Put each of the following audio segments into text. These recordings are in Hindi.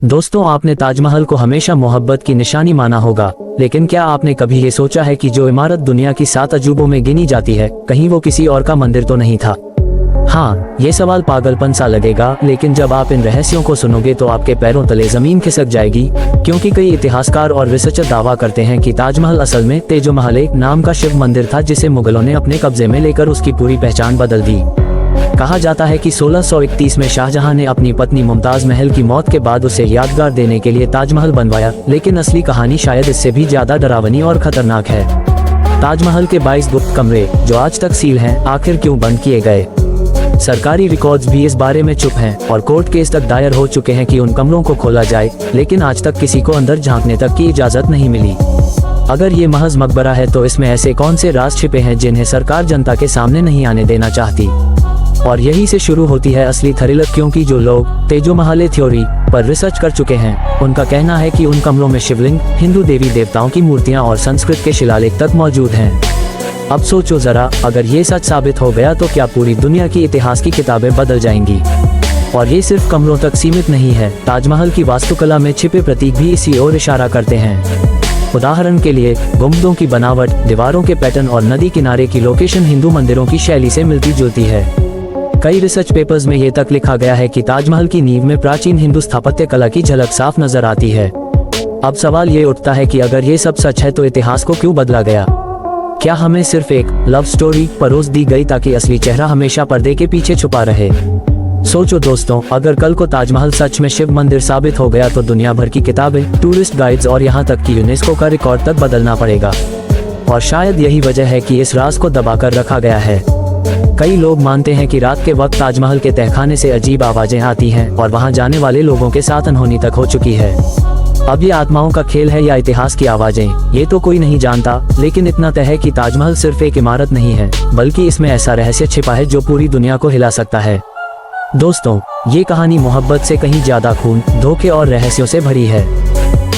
दोस्तों, आपने ताजमहल को हमेशा मोहब्बत की निशानी माना होगा, लेकिन क्या आपने कभी ये सोचा है कि जो इमारत दुनिया की 7 अजूबों में गिनी जाती है, कहीं वो किसी और का मंदिर तो नहीं था? हाँ, ये सवाल पागलपन सा लगेगा, लेकिन जब आप इन रहस्यों को सुनोगे तो आपके पैरों तले जमीन खिसक जाएगी, क्योंकि कई इतिहासकार और रिसर्चर दावा करते हैं कि ताजमहल असल में तेजोमहल एक नाम का शिव मंदिर था, जिसे मुगलों ने अपने कब्जे में लेकर उसकी पूरी पहचान बदल दी। कहा जाता है कि 1631 में शाहजहां ने अपनी पत्नी मुमताज महल की मौत के बाद उसे यादगार देने के लिए ताजमहल बनवाया, लेकिन असली कहानी शायद इससे भी ज्यादा डरावनी और खतरनाक है। ताजमहल के 22 गुप्त कमरे, जो आज तक सील हैं, आखिर क्यों बंद किए गए? सरकारी रिकॉर्ड्स भी इस बारे में चुप हैं और कोर्ट केस तक दायर हो चुके हैं कि उन कमरों को खोला जाए, लेकिन आज तक किसी को अंदर झांकने तक की इजाजत नहीं मिली। अगर ये महज मकबरा है तो इसमें ऐसे कौन से राज छिपे हैं जिन्हें सरकार जनता के सामने नहीं आने देना चाहती? और यही से शुरू होती है असली थ्रिलर, क्योंकि जो लोग तेजोमहल थ्योरी पर रिसर्च कर चुके हैं, उनका कहना है कि उन कमरों में शिवलिंग, हिंदू देवी देवताओं की मूर्तियां और संस्कृत के शिलालेख तक मौजूद हैं। अब सोचो जरा, अगर ये सच साबित हो गया तो क्या पूरी दुनिया की इतिहास की किताबें बदल जाएंगी? और ये सिर्फ कमरों तक सीमित नहीं है, ताजमहल की वास्तुकला में छिपे प्रतीक भी इसी ओर इशारा करते हैं। उदाहरण के लिए, गुंबदों की बनावट, दीवारों के पैटर्न और नदी किनारे की लोकेशन हिंदू मंदिरों की शैली से मिलती जुलती है। कई रिसर्च पेपर्स में ये तक लिखा गया है कि ताजमहल की नींव में प्राचीन हिंदू स्थापत्य कला की झलक साफ नजर आती है। अब सवाल ये उठता है कि अगर ये सब सच है तो इतिहास को क्यों बदला गया? क्या हमें सिर्फ एक लव स्टोरी परोस दी गई ताकि असली चेहरा हमेशा पर्दे के पीछे छुपा रहे? सोचो दोस्तों, अगर कल को ताजमहल सच में शिव मंदिर साबित हो गया तो दुनिया भर की किताबें, टूरिस्ट गाइड्स और यहाँ तक कि यूनेस्को का रिकॉर्ड तक बदलना पड़ेगा। और शायद यही वजह है कि इस राज को दबाकर रखा गया है। कई लोग मानते हैं कि रात के वक्त ताजमहल के तहखाने से अजीब आवाजें आती हैं और वहां जाने वाले लोगों के साथ अनहोनी तक हो चुकी है। अब ये आत्माओं का खेल है या इतिहास की आवाजें, ये तो कोई नहीं जानता, लेकिन इतना तय है कि ताजमहल सिर्फ एक इमारत नहीं है, बल्कि इसमें ऐसा रहस्य छिपा है जो पूरी दुनिया को हिला सकता है। दोस्तों, ये कहानी मोहब्बत से कहीं ज्यादा खून, धोखे और रहस्यों से भरी है।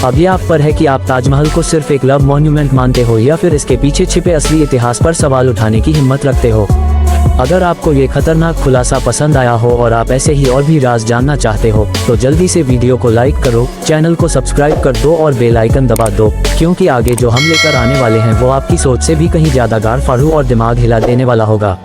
अब ये आप पर है कि आप ताजमहल को सिर्फ एक लव मॉन्यूमेंट मानते हो या फिर इसके पीछे छिपे असली इतिहास पर सवाल उठाने की हिम्मत रखते हो। अगर आपको ये खतरनाक खुलासा पसंद आया हो और आप ऐसे ही और भी राज जानना चाहते हो, तो जल्दी से वीडियो को लाइक करो, चैनल को सब्सक्राइब कर दो और बेल आइकन दबा दो, क्योंकि आगे जो हम लेकर आने वाले हैं वो आपकी सोच से भी कहीं ज्यादा गार फाड़ू और दिमाग हिला देने वाला होगा।